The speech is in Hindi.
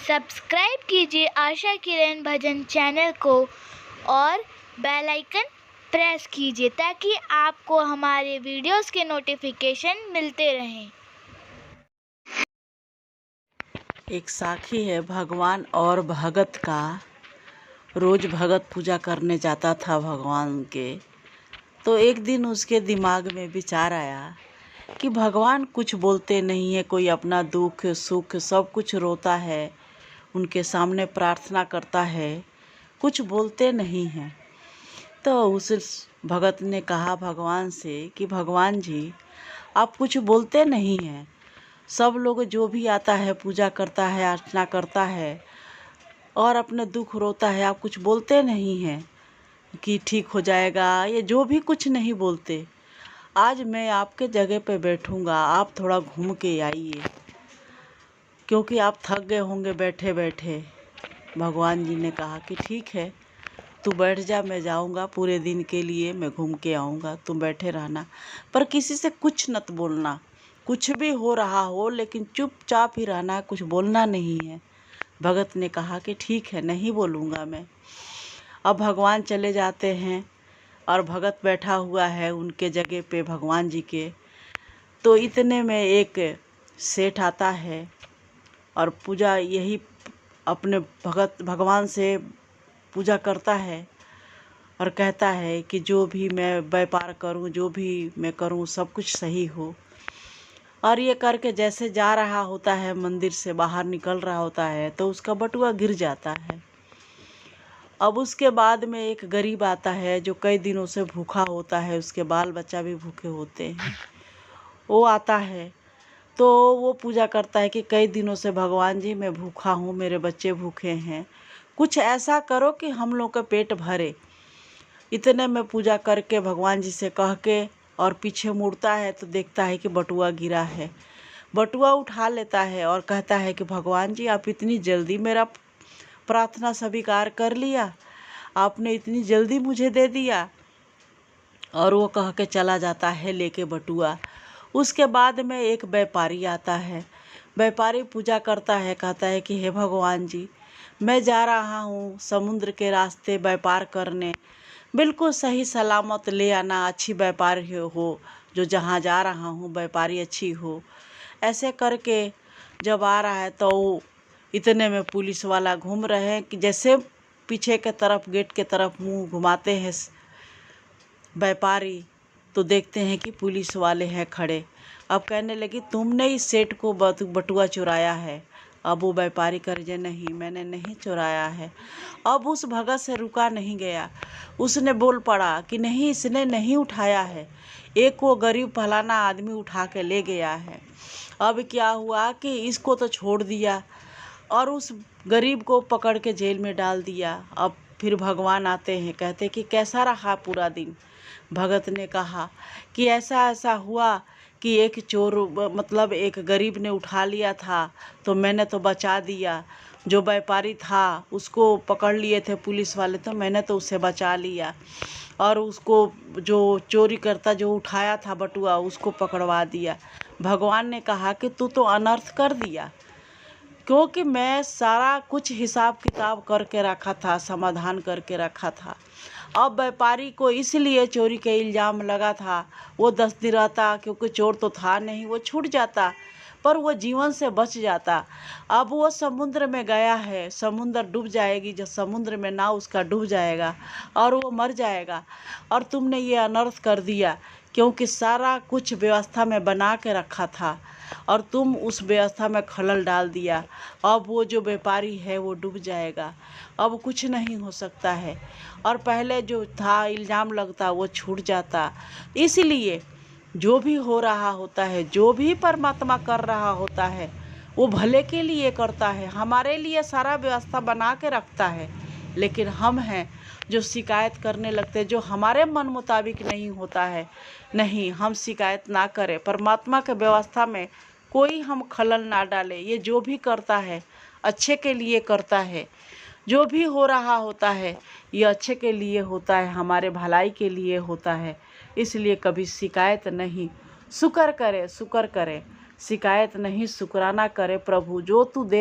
सब्सक्राइब कीजिए आशा किरण भजन चैनल को और बेल आइकन प्रेस कीजिए ताकि आपको हमारे वीडियोस के नोटिफिकेशन मिलते रहें। एक साखी है भगवान और भगत का। रोज भगत पूजा करने जाता था भगवान के। तो एक दिन उसके दिमाग में विचार आया कि भगवान कुछ बोलते नहीं है, कोई अपना दुख सुख सब कुछ रोता है, उनके सामने प्रार्थना करता है, कुछ बोलते नहीं हैं। तो उस भगत ने कहा भगवान से कि भगवान जी, आप कुछ बोलते नहीं हैं, सब लोग जो भी आता है पूजा करता है, अर्चना करता है और अपने दुख रोता है, आप कुछ बोलते नहीं हैं कि ठीक हो जाएगा, ये जो भी कुछ नहीं बोलते। आज मैं आपके जगह पे बैठूंगा, आप थोड़ा घूम के आइए, क्योंकि आप थक गए होंगे बैठे बैठे। भगवान जी ने कहा कि ठीक है, तू बैठ जा, मैं जाऊंगा, पूरे दिन के लिए मैं घूम के आऊंगा, तुम बैठे रहना, पर किसी से कुछ मत बोलना, कुछ भी हो रहा हो लेकिन चुपचाप ही रहना है, कुछ बोलना नहीं है। भगत ने कहा कि ठीक है, नहीं बोलूँगा मैं। अब भगवान चले जाते हैं और भगत बैठा हुआ है उनके जगह पे भगवान जी के। तो इतने में एक सेठ आता है और पूजा यही अपने भगवान से पूजा करता है और कहता है कि जो भी मैं व्यापार करूं, जो भी मैं करूं, सब कुछ सही हो। और ये करके जैसे जा रहा होता है, मंदिर से बाहर निकल रहा होता है, तो उसका बटुआ गिर जाता है। अब उसके बाद में एक गरीब आता है जो कई दिनों से भूखा होता है, उसके बाल बच्चा भी भूखे होते हैं। वो आता है तो वो पूजा करता है कि कई दिनों से भगवान जी मैं भूखा हूँ, मेरे बच्चे भूखे हैं, कुछ ऐसा करो कि हम लोग का पेट भरे। इतने में पूजा करके भगवान जी से कह के और पीछे मुड़ता है तो देखता है कि बटुआ गिरा है। बटुआ उठा लेता है और कहता है कि भगवान जी, आप इतनी जल्दी मेरा प्रार्थना स्वीकार कर लिया, आपने इतनी जल्दी मुझे दे दिया। और वो कह के चला जाता है लेके बटुआ। उसके बाद में एक व्यापारी आता है। व्यापारी पूजा करता है, कहता है कि हे भगवान जी, मैं जा रहा हूँ समुद्र के रास्ते व्यापार करने, बिल्कुल सही सलामत ले आना, अच्छी व्यापारी हो, जो जहाँ जा रहा हूँ व्यापारी अच्छी हो। ऐसे करके जब आ रहा है तो इतने में पुलिस वाला घूम रहे हैं कि जैसे पीछे के तरफ गेट के तरफ मुंह घुमाते हैं व्यापारी, तो देखते हैं कि पुलिस वाले हैं खड़े। अब कहने लगी तुमने इस सेठ को बटुआ चुराया है। अब वो व्यापारी करे नहीं, मैंने नहीं चुराया है। अब उस भगत से रुका नहीं गया, उसने बोल पड़ा कि नहीं, इसने नहीं उठाया है, एक वो गरीब फलाना आदमी उठा के ले गया है। अब क्या हुआ कि इसको तो छोड़ दिया और उस गरीब को पकड़ के जेल में डाल दिया। अब फिर भगवान आते हैं, कहते कि कैसा रहा पूरा दिन। भगत ने कहा कि ऐसा ऐसा हुआ कि एक चोर मतलब एक गरीब ने उठा लिया था तो मैंने तो बचा दिया, जो व्यापारी था उसको पकड़ लिए थे पुलिस वाले, तो मैंने तो उसे बचा लिया, और उसको जो चोरी करता जो उठाया था बटुआ उसको पकड़वा दिया। भगवान ने कहा कि तू तो अनर्थ कर दिया, क्योंकि मैं सारा कुछ हिसाब किताब करके रखा था, समाधान करके रखा था। अब व्यापारी को इसलिए चोरी का इल्ज़ाम लगा था, वो 10 दिन रहता, क्योंकि चोर तो था नहीं, वो छूट जाता, पर वो जीवन से बच जाता। अब वो समुद्र में गया है, समुद्र डूब जाएगी, जब समुद्र में नाव उसका डूब जाएगा और वो मर जाएगा। और तुमने ये अनर्थ कर दिया, क्योंकि सारा कुछ व्यवस्था में बना के रखा था और तुम उस व्यवस्था में खलल डाल दिया। अब वो जो व्यापारी है वो डूब जाएगा, अब कुछ नहीं हो सकता है, और पहले जो था इल्ज़ाम लगता वो छूट जाता। इसलिए जो भी हो रहा होता है, जो भी परमात्मा कर रहा होता है, वो भले के लिए करता है, हमारे लिए सारा व्यवस्था बना के रखता है। लेकिन हम हैं जो शिकायत करने लगते हैं, जो हमारे मन मुताबिक नहीं होता है। नहीं, हम शिकायत ना करें, परमात्मा के व्यवस्था में कोई हम खलल ना डालें। ये जो भी करता है अच्छे के लिए करता है, जो भी हो रहा होता है ये अच्छे के लिए होता है, हमारे भलाई के लिए होता है। इसलिए कभी शिकायत नहीं, शुक्र करे, शिकायत नहीं शुक्राना करे। प्रभु जो तू दे